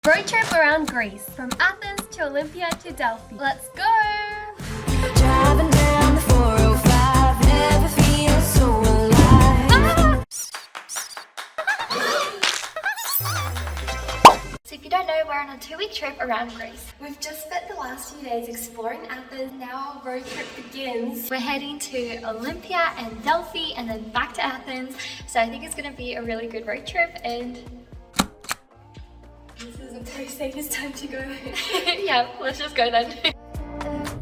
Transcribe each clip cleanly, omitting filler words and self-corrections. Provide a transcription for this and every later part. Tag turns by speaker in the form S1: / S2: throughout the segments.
S1: Road trip around Greece, from Athens to Olympia to Delphi. Let's go!
S2: Driving down the 405, never feel so alive.
S1: So if you don't know, we're on a 2-week trip around Greece. We've just spent the last few days exploring Athens. Now our road trip begins. We're heading to Olympia and Delphi and then back to Athens. So I think it's going to be a really good road trip and this is a place saying it's time to go. Yeah, let's just go then.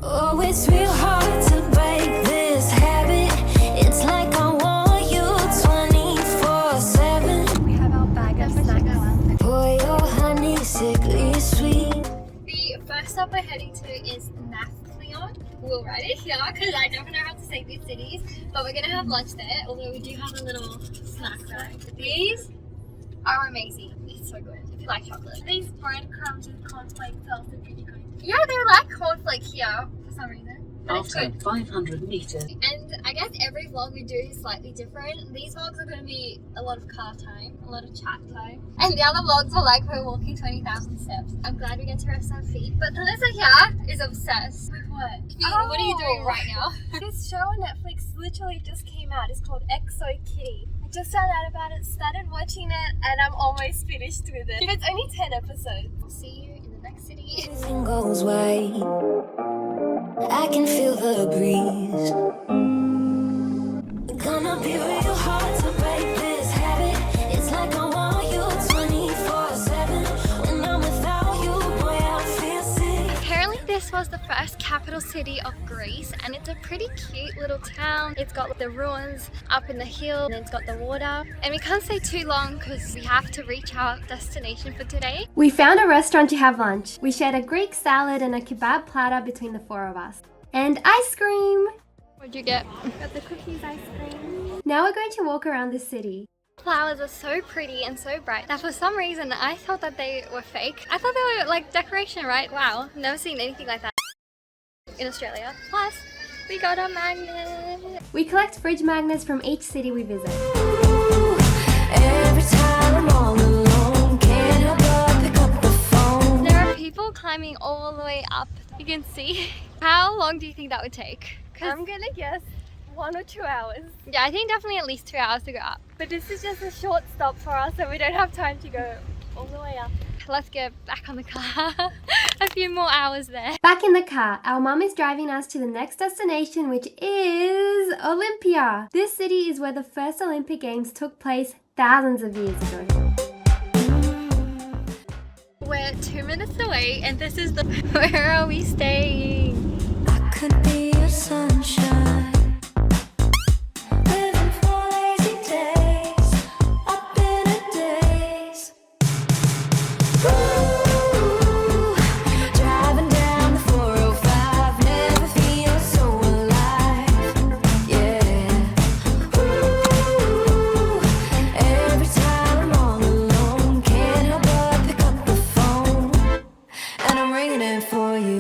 S2: Oh, it's real hard to break this habit. It's like I want you 24/7.
S1: We have our bag of snacks.
S2: Boy, your honey sickly sweet.
S1: The first stop we're heading to is Nafplio. We'll write it here because I don't know how to say these cities, but we're gonna have lunch there, although we do have a little snack bag. These are amazing. It's so good. If you like chocolate. These breadcrumbs with cornflakes are also pretty good. Yeah, they're like cornflakes here for some reason. But it's
S3: After
S1: good.
S3: 500 meters.
S1: And I guess every vlog we do is slightly different. These vlogs are going to be a lot of car time, a lot of chat time. And the other vlogs are like we're walking 20,000 steps. I'm glad we get to rest our feet. But Talissa here is obsessed. With what? What are you doing right now? This show on Netflix literally just came out. It's called Exo Kitty. I just found out about it, started watching it, and I'm almost finished with it. It's only 10 episodes. I'll see you in the next city.
S2: Everything goes white. I can feel the breeze. Gonna be real hard to break this habit. It's like I want you 24/7. When I'm without you, boy, I feel sick.
S1: Apparently this was the first capital city of Greece and it's a pretty cute little town. It's got the ruins up in the hill and it's got the water. And we can't stay too long because we have to reach our destination for today. We found a restaurant to have lunch. We shared a Greek salad and a kebab platter between the 4 of us. And ice cream! What'd you get? Got the cookies ice cream. Now we're going to walk around the city. Flowers are so pretty and so bright that for some reason I thought that they were fake. I thought they were like decoration, right? Wow, never seen anything like that in Australia. Plus, we got a magnet. We collect fridge magnets from each city we visit.
S2: Every time I'm all alone, can't help but pick up the phone.
S1: There are people climbing all the way up. You can see. How long do you think that would take? I'm gonna guess 1 or 2 hours. Yeah, I think definitely at least 2 hours to go up. But this is just a short stop for us, so we don't have time to go all the way up. Let's get back on the car. A few more hours there. Back in the car, our mum is driving us to the next destination, which is Olympia. This city is where the first Olympic Games took place thousands of years ago. We're 2 minutes away and this is the... Where are we staying?
S2: I could be your sunshine. Living for lazy days, up in a daze. Ooh, driving down the 405, never feel so alive. Yeah. Ooh, every time I'm all alone, can't help but pick up the phone, and I'm ringing it for you.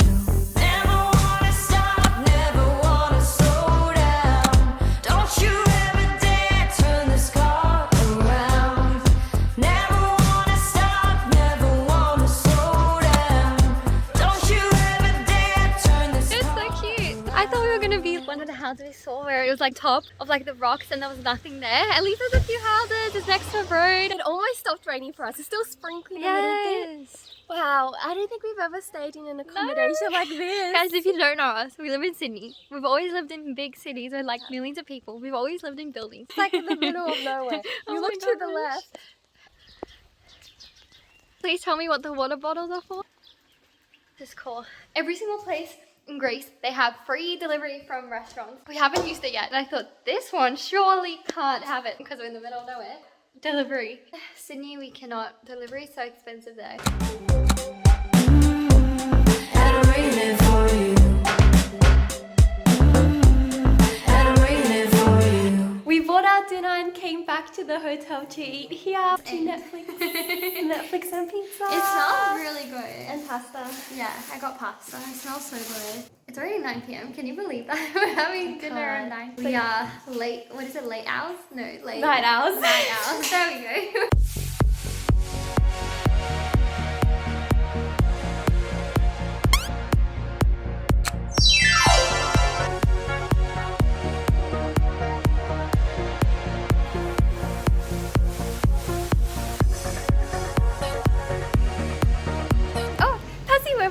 S1: One of the houses we saw where it was like top of like the rocks and there was nothing there. At least there's a few houses, it's next to a road. It almost stopped raining for us. It's still sprinkling a little bit. Wow, I don't think we've ever stayed in an accommodation like this. Guys, if you don't know us, we live in Sydney. We've always lived in big cities with like millions of people. We've always lived in buildings. It's like in the middle of nowhere. You look to the left. Please tell me what the water bottles are for. This is cool. Every single place in Greece, they have free delivery from restaurants. We haven't used it yet, and I thought this one surely can't have it because we're in the middle of nowhere. Delivery. Sydney, we cannot. Delivery is so expensive there.
S2: And I'm ringing it for you. And I'm ringing it for you.
S1: We bought our dinner and came back to the hotel to eat here. To Netflix. Netflix and pizza. It smells really good. And pasta. Yeah, I got pasta. It smells so good. It's already 9 p.m. Can you believe that? We're having dinner at 9. We are late. What is it? Late hours? No, late. Night hours. Night hours. There we go.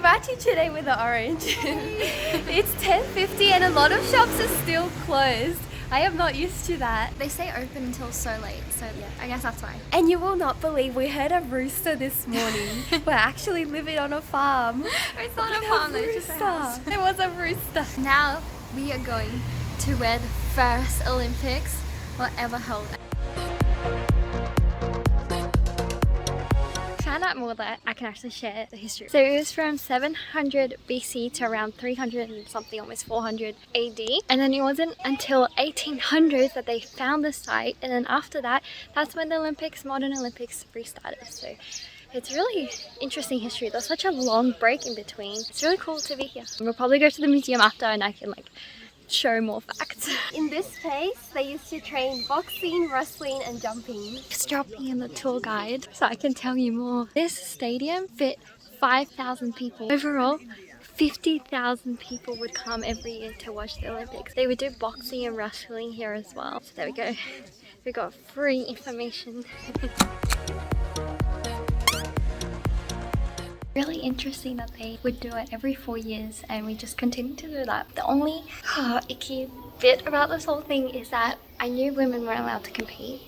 S3: matching today with the orange. It's 10:50 and a lot of shops are still closed. I am not used to that.
S1: They stay open until so late, so yeah, I guess that's why.
S3: And you will not believe we heard a rooster this morning. We're actually living on a farm.
S1: It's not a farm, it's just a house.
S3: There was a rooster.
S1: Now we are going to where the first Olympics were ever held. Found out more that I can actually share the history. So it was from 700 BC to around 300 and something, almost 400 AD. And then it wasn't until 1800s that they found the site. And then after that, that's when the Olympics, modern Olympics, restarted. So it's really interesting history. There's such a long break in between. It's really cool to be here. We'll probably go to the museum after and I can like show more facts.
S3: In this place, they used to train boxing, wrestling, and jumping.
S1: Just drop me in the tour guide so I can tell you more. This stadium fit 5,000 people. Overall, 50,000 people would come every year to watch the Olympics. They would do boxing and wrestling here as well. So there we go. We got free information. Really interesting that they would do it every 4 years and we just continue to do that. The only icky bit about this whole thing is that I knew women weren't allowed to compete.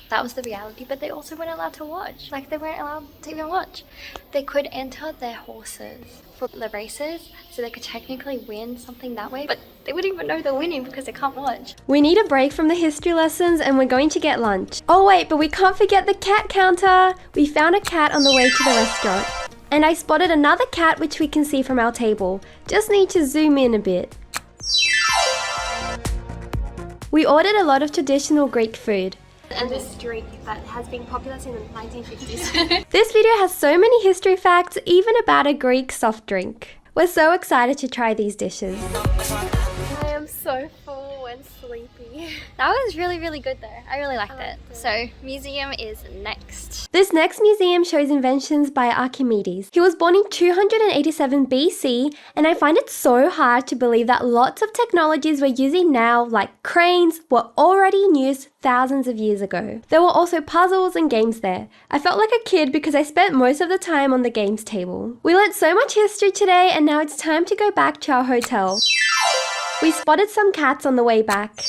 S1: That was the reality, but they also weren't allowed to watch. Like they weren't allowed to even watch. They could enter their horses for the races so they could technically win something that way, but they wouldn't even know they're winning because they can't watch.
S3: We need a break from the history lessons and we're going to get lunch. Oh wait, but we can't forget the cat counter. We found a cat on the way to the restaurant. And I spotted another cat which we can see from our table. Just need to zoom in a bit. We ordered a lot of traditional Greek food.
S4: And this drink that has been popular since the 1950s.
S3: This video has so many history facts, even about a Greek soft drink. We're so excited to try these dishes.
S4: I am so full and sleepy.
S1: That was really, really good though. I really liked it. So, museum is next.
S3: This next museum shows inventions by Archimedes. He was born in 287 BC, and I find it so hard to believe that lots of technologies we're using now, like cranes, were already in use thousands of years ago. There were also puzzles and games there. I felt like a kid because I spent most of the time on the games table. We learnt so much history today, and now it's time to go back to our hotel. We spotted some cats on the way back.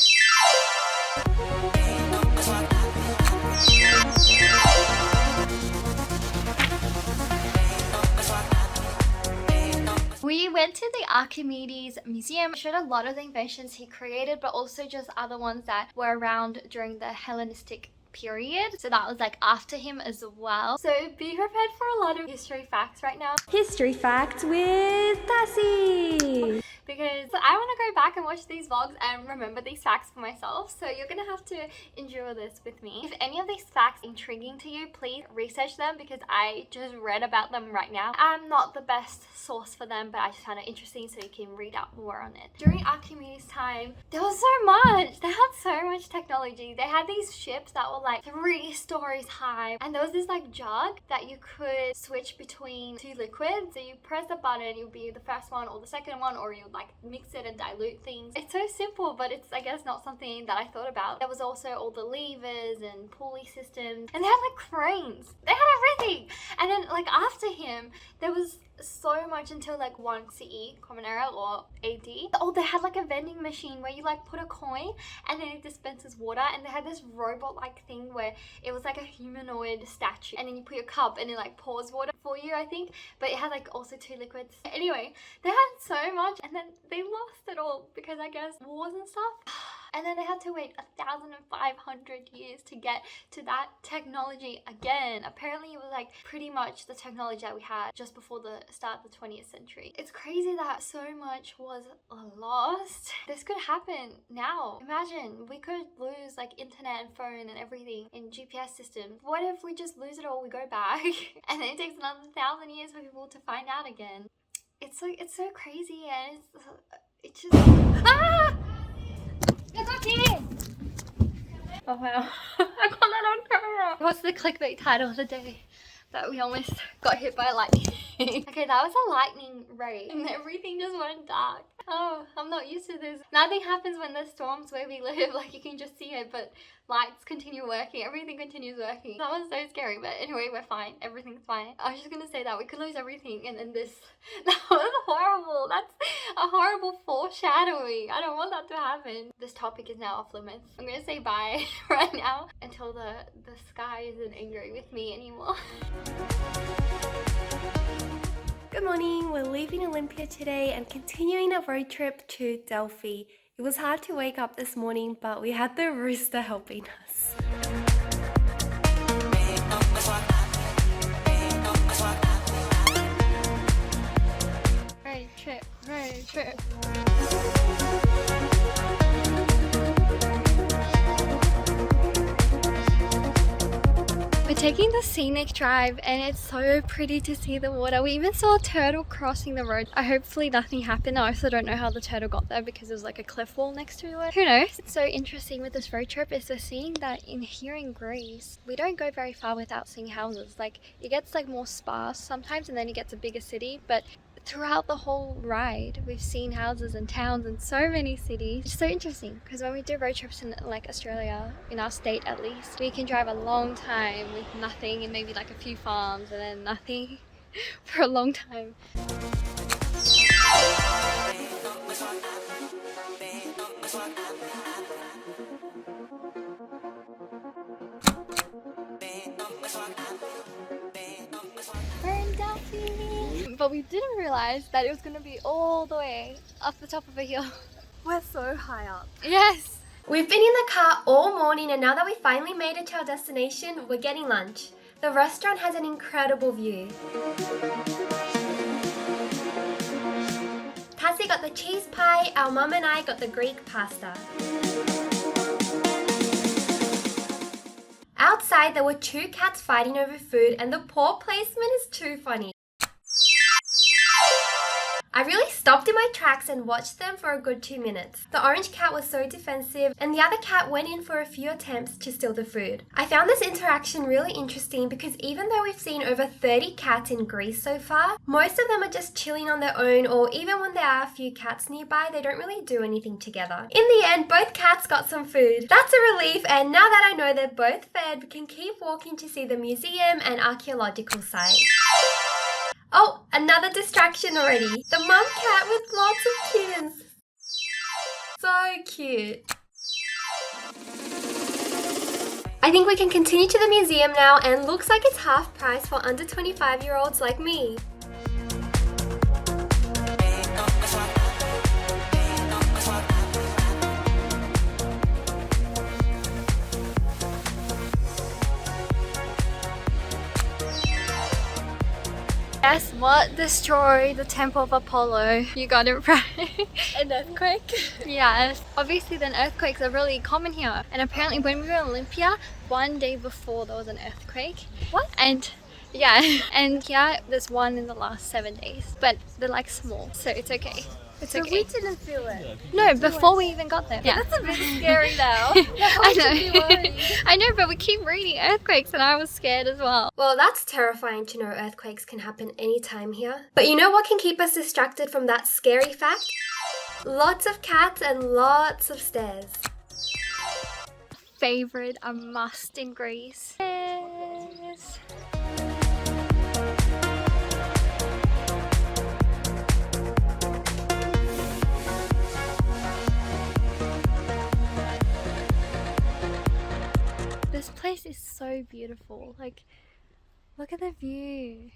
S1: We went to the Archimedes Museum. It showed a lot of the inventions he created, but also just other ones that were around during the Hellenistic period. So that was like after him as well. So be prepared for a lot of history facts right now.
S3: History facts with Taci.
S1: Because I want to go back and watch these vlogs and remember these facts for myself. So you're going to have to endure this with me. If any of these facts are intriguing to you, please research them because I just read about them right now. I'm not the best source for them, but I just found it interesting so you can read out more on it. During Archimedes' time, there was so much. They had so much technology. They had these ships that were like 3 stories high. And there was this like jug that you could switch between 2 liquids. So you press a button, you'll be the first one or the second one, or you'll like mix it and dilute things. It's so simple, but it's I guess not something that I thought about. There was also all the levers and pulley systems, and they had like cranes. They had everything. And then like after him, there was so much until like 1 CE, Common Era, or AD. Oh, they had like a vending machine where you like put a coin and then it dispenses water, and they had this robot like thing where it was like a humanoid statue, and then you put your cup and it like pours water for you, I think, but it had like also 2 liquids. Anyway, they had so much, and then they lost it all because I guess wars and stuff. And then they had to wait 1,500 years to get to that technology again. Apparently it was like pretty much the technology that we had just before the start of the 20th century. It's crazy that so much was lost. This could happen now. Imagine we could lose like internet and phone and everything in GPS systems. What if we just lose it all, we go back and then it takes another 1,000 years for people to find out again. It's so crazy, and it's just ah! I got it! Oh wow, I got that on camera. What's the clickbait title of the day? That we almost got hit by lightning. Okay, that was a lightning ray and everything just went dark. Oh, I'm not used to this. Nothing happens when there's storms where we live, like you can just see it, but lights continue working, everything continues working. That was so scary, but anyway, we're fine. Everything's fine. I was just gonna say that we could lose everything and then this. That was horrible. That's a horrible foreshadowing. I don't want that to happen. This topic is now off limits. I'm gonna say bye right now until the sky isn't angry with me anymore.
S3: Good morning, we're leaving Olympia today and continuing our road trip to Delphi. It was hard to wake up this morning, but we had the rooster helping us.
S1: Road trip. We're taking the scenic drive and it's so pretty to see the water. We even saw a turtle crossing the road. Hopefully nothing happened. I also don't know how the turtle got there because there's like a cliff wall next to it. Who knows? It's so interesting with this road trip is we're seeing that here in Greece, we don't go very far without seeing houses. Like it gets like more sparse sometimes and then it gets a bigger city, but throughout the whole ride we've seen houses and towns in so many cities. It's so interesting because when we do road trips in like Australia, in our state at least, we can drive a long time with nothing and maybe like a few farms and then nothing for a long time. We're in Delphi! But we didn't realize that it was going to be all the way up the top of a hill.
S3: We're so high up.
S1: Yes!
S3: We've been in the car all morning and now that we finally made it to our destination, we're getting lunch. The restaurant has an incredible view. Taci got the cheese pie, our mum and I got the Greek pasta. Outside there were two cats fighting over food and the poor placement is too funny. I really stopped in my tracks and watched them for a good 2 minutes. The orange cat was so defensive and the other cat went in for a few attempts to steal the food. I found this interaction really interesting because even though we've seen over 30 cats in Greece so far, most of them are just chilling on their own, or even when there are a few cats nearby, they don't really do anything together. In the end, both cats got some food. That's a relief, and now that I know they're both fed, we can keep walking to see the museum and archaeological site. Oh, another distraction already. The mum cat with lots of kittens. So cute. I think we can continue to the museum now and looks like it's half price for under 25-year-olds like me.
S1: Guess what destroyed the Temple of Apollo? You got it right.
S3: An earthquake?
S1: Yes. Obviously then earthquakes are really common here. And apparently when we were in Olympia, one day before there was an earthquake.
S3: What?
S1: And yeah, and here there's one in the last 7 days. But they're like small, so it's okay. It's
S3: So
S1: okay.
S3: we didn't feel it.
S1: No, before we even got there. Yeah.
S3: That's a bit scary now.
S1: I know. I know, but we keep reading earthquakes and I was scared as well.
S3: Well, that's terrifying to know earthquakes can happen anytime here. But you know what can keep us distracted from that scary fact? Lots of cats and lots of stairs.
S1: Favorite, a must in Greece. Yes. This place is so beautiful. Like, look at the view.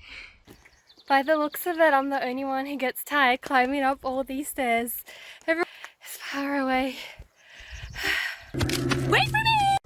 S3: By the looks of it, I'm the only one who gets tired climbing up all these stairs. Everyone is far away. Wait for me!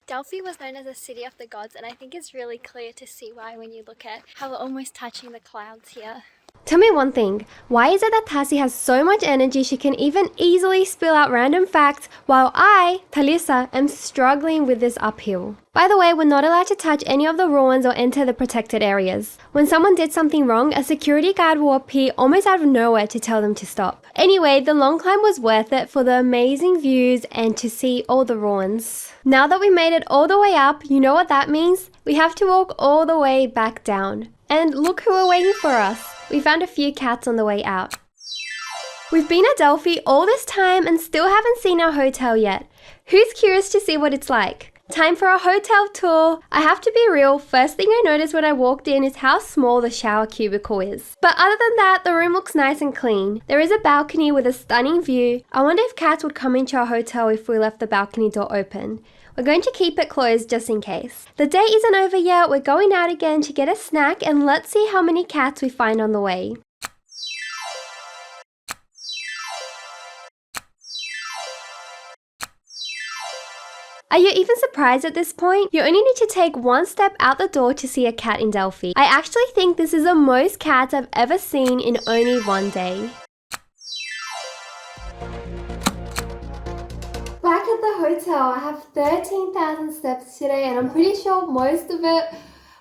S1: Delphi was known as the city of the gods, and I think it's really clear to see why when you look at how we're almost touching the clouds here.
S3: Tell me one thing, why is it that Taci has so much energy she can even easily spill out random facts while I, Talissa, am struggling with this uphill? By the way, we're not allowed to touch any of the ruins or enter the protected areas. When someone did something wrong, a security guard will appear almost out of nowhere to tell them to stop. Anyway, the long climb was worth it for the amazing views and to see all the ruins. Now that we made it all the way up, you know what that means? We have to walk all the way back down. And look who are waiting for us. We found a few cats on the way out. We've been at Delphi all this time and still haven't seen our hotel yet. Who's curious to see what it's like? Time for a hotel tour. I have to be real, first thing I noticed when I walked in is how small the shower cubicle is. But other than that, the room looks nice and clean. There is a balcony with a stunning view. I wonder if cats would come into our hotel if we left the balcony door open. We're going to keep it closed just in case. The day isn't over yet, we're going out again to get a snack and let's see how many cats we find on the way. Are you even surprised at this point? You only need to take one step out the door to see a cat in Delphi. I actually think this is the most cats I've ever seen in only one day. Back at the hotel, I have 13,000 steps today and I'm pretty sure most of it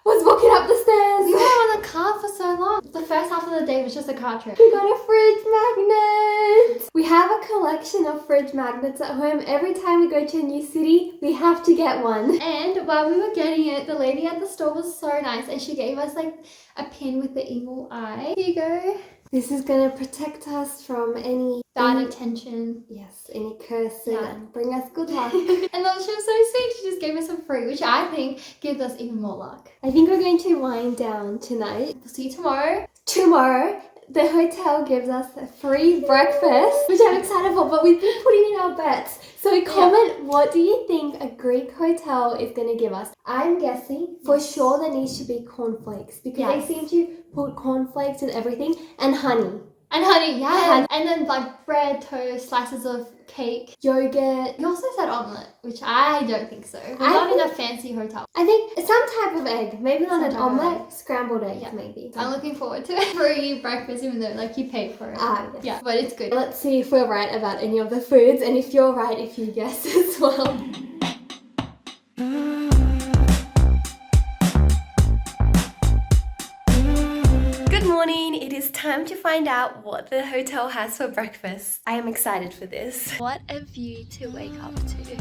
S3: was walking up the stairs.
S1: We were on the car for so long. The first half of the day was just a car trip.
S3: We got a fridge magnet! We have a collection of fridge magnets at home. Every time we go to a new city, we have to get one.
S1: And while we were getting it, the lady at the store was so nice and she gave us like a pin with the evil eye. Here you go.
S3: This is going to protect us from any
S1: Bad attention.
S3: Yes, any curses
S1: Yeah.
S3: and bring us good luck.
S1: And then she was so sweet. She just gave us some free, which I think gives us even more luck.
S3: I think we're going to wind down tonight.
S1: We'll see you tomorrow.
S3: Tomorrow, the hotel gives us a free breakfast, which I'm excited for, but we've been putting in our bets. So comment, what do you think a Greek hotel is going to give us? I'm guessing for sure there needs to be cornflakes because
S1: Yes.
S3: they seem to put cornflakes in everything and honey.
S1: And honey, yeah. And then like bread, toast, slices of cake.
S3: Yogurt.
S1: You also said omelette, which I don't think so. We're
S3: I
S1: not in
S3: think-
S1: a fancy hotel.
S3: I think some type of egg. Maybe not
S1: Some
S3: an
S1: type of
S3: omelette, scrambled eggs
S1: Yeah.
S3: maybe.
S1: I'm looking forward to it. Free breakfast, even though like you paid for it.
S3: Ah, yes.
S1: Yeah, but it's good.
S3: Let's see if we're right about any of the foods and if you're right if you guess as well. Good morning, it is time to find out what the hotel has for breakfast. I am excited for this.
S1: What a view to wake up to.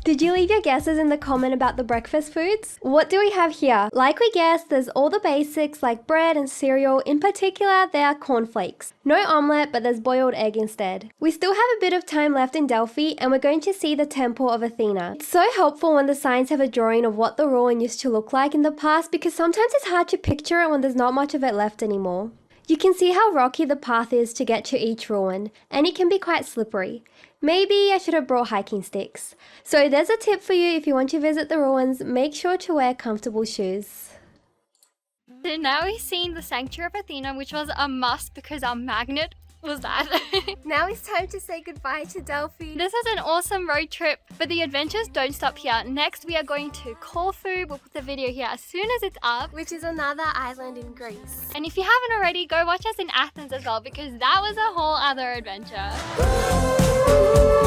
S3: Did you leave your guesses in the comment about the breakfast foods? What do we have here? Like we guessed, there's all the basics like bread and cereal. In particular, there are cornflakes. No omelette, but there's boiled egg instead. We still have a bit of time left in Delphi and we're going to see the Temple of Athena. It's so helpful when the signs have a drawing of what the ruin used to look like in the past because sometimes it's hard to picture it when there's not much of it left anymore. You can see how rocky the path is to get to each ruin, and it can be quite slippery. Maybe I should have brought hiking sticks. So there's a tip for you if you want to visit the ruins, make sure to wear comfortable shoes.
S1: So now we've seen the Sanctuary of Athena, which was a must because our magnet was that.
S3: Now it's time to say goodbye to Delphi.
S1: This was an awesome road trip, but the adventures don't stop here. Next, we are going to Corfu. We'll put the video here as soon as it's up.
S3: Which is another island in Greece.
S1: And if you haven't already, go watch us in Athens as well because that was a whole other adventure.
S2: Ooh.